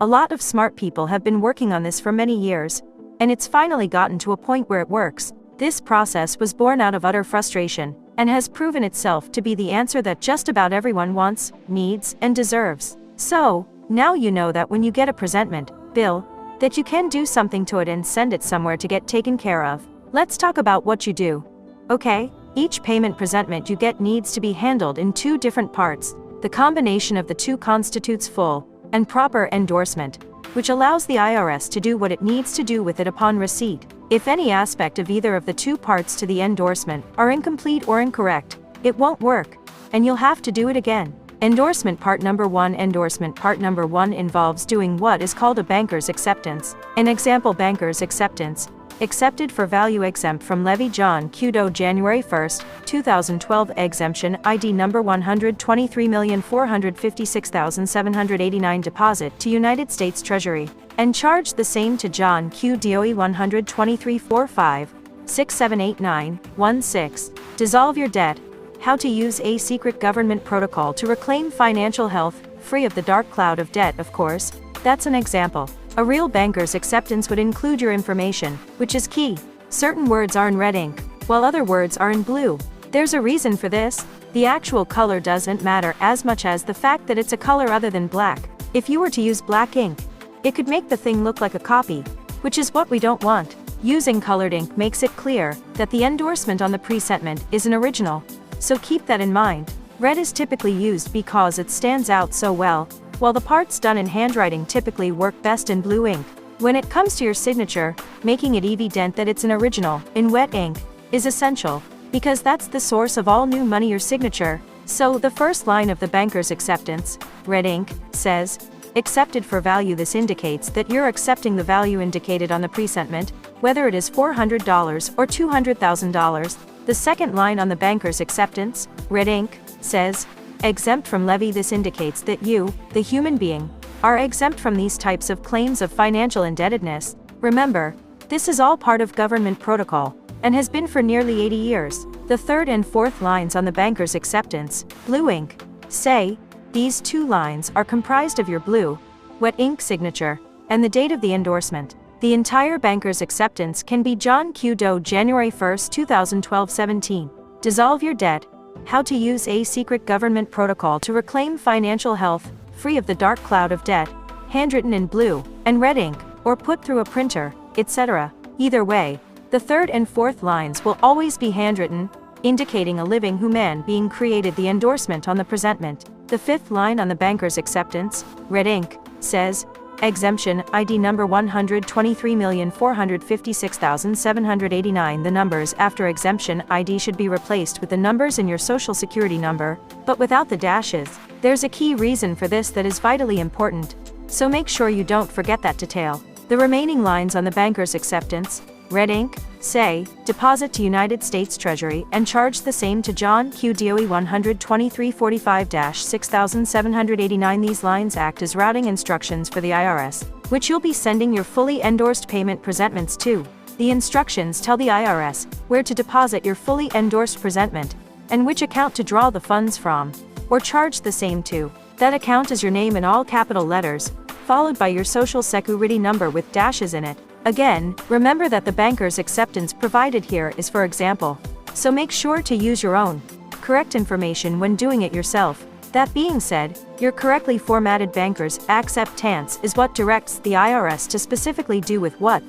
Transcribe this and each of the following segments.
A lot of smart people have been working on this for many years, and it's finally gotten to a point where it works. This process was born out of utter frustration, and has proven itself to be the answer that just about everyone wants, needs, and deserves. So, now you know that when you get a presentment bill, that you can do something to it and send it somewhere to get taken care of. Let's talk about what you do. Okay, each payment presentment you get needs to be handled in two different parts. The combination of the two constitutes full and proper endorsement, which allows the IRS to do what it needs to do with it upon receipt. If any aspect of either of the two parts to the endorsement are incomplete or incorrect, it won't work, and you'll have to do it again. Endorsement Part Number 1. Endorsement Part Number 1 involves doing what is called a banker's acceptance. An example: banker's acceptance. Accepted for value, exempt from levy, John Q. Doe, January 1, 2012. Exemption ID number 123,456,789. Deposit to United States Treasury, and charge the same to John Q. Doe 123,456,789,16. Dissolve your debt. How to use a secret government protocol to reclaim financial health, free of the dark cloud of debt. Of course, that's an example. A real banker's acceptance would include your information, which is key. Certain words are in red ink, while other words are in blue. There's a reason for this. The actual color doesn't matter as much as the fact that it's a color other than black. If you were to use black ink, it could make the thing look like a copy, which is what we don't want. Using colored ink makes it clear that the endorsement on the presentment is an original, so keep that in mind. Red is typically used because it stands out so well, while the parts done in handwriting typically work best in blue ink. When it comes to your signature, making it evident that it's an original, in wet ink, is essential, because that's the source of all new money, your signature. So, the first line of the banker's acceptance, red ink, says, accepted for value. This indicates that you're accepting the value indicated on the presentment, whether it is $400 or $200,000. The second line on the banker's acceptance, red ink, says, exempt from levy. This indicates that you, the human being, are exempt from these types of claims of financial indebtedness. Remember, this is all part of government protocol, and has been for nearly 80 years. The third and fourth lines on the banker's acceptance, blue ink, say, these two lines are comprised of your blue, wet ink signature, and the date of the endorsement. The entire banker's acceptance can be John Q. Doe, January 1, 2012. 17. Dissolve your debt. How to use a secret government protocol to reclaim financial health, free of the dark cloud of debt. Handwritten in blue and red ink, or put through a printer, etc. Either way, the third and fourth lines will always be handwritten, indicating a living human being created the endorsement on the presentment. The fifth line on the banker's acceptance, red ink, says, exemption ID number 123,456,789. The numbers after exemption ID should be replaced with the numbers in your social security number, but without the dashes. There's a key reason for this that is vitally important, so make sure you don't forget that detail. The remaining lines on the banker's acceptance, red ink, say, deposit to United States Treasury and charge the same to John Q. Doe 123,45-6,789. These lines act as routing instructions for the IRS, which you'll be sending your fully endorsed payment presentments to. The instructions tell the IRS where to deposit your fully endorsed presentment, and which account to draw the funds from, or charge the same to. That account is your name in all capital letters, followed by your social security number with dashes in it. Again, remember that the banker's acceptance provided here is for example, so make sure to use your own correct information when doing it yourself. That being said, your correctly formatted banker's acceptance is what directs the IRS to specifically do with what,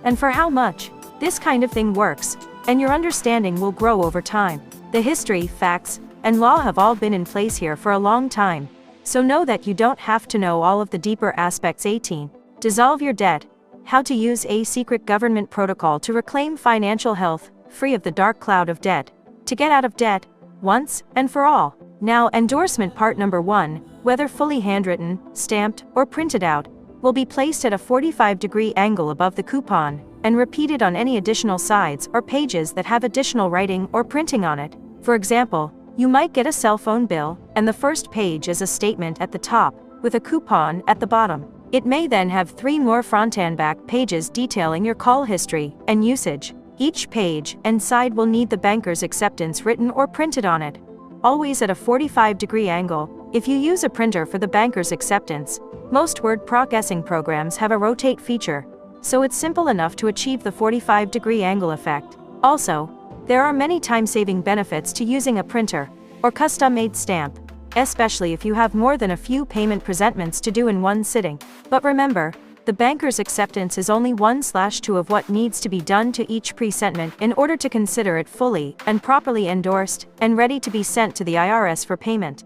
and for how much. This kind of thing works, and your understanding will grow over time. The history, facts, and law have all been in place here for a long time, so know that you don't have to know all of the deeper aspects. 18. Dissolve your debt. How to use a secret government protocol to reclaim financial health, free of the dark cloud of debt. To get out of debt, once and for all. Now, endorsement part number 1, whether fully handwritten, stamped, or printed out, will be placed at a 45-degree angle above the coupon, and repeated on any additional sides or pages that have additional writing or printing on it. For example, you might get a cell phone bill, and the first page is a statement at the top, with a coupon at the bottom. It may then have 3 more front and back pages detailing your call history and usage. Each page and side will need the banker's acceptance written or printed on it, always at a 45-degree angle. If you use a printer for the banker's acceptance, Most word processing programs have a rotate feature, so it's simple enough to achieve the 45-degree angle effect. Also, there are many time-saving benefits to using a printer or custom-made stamp, especially if you have more than a few payment presentments to do in one sitting. But remember, the banker's acceptance is only 1/2 of what needs to be done to each presentment in order to consider it fully and properly endorsed and ready to be sent to the IRS for payment.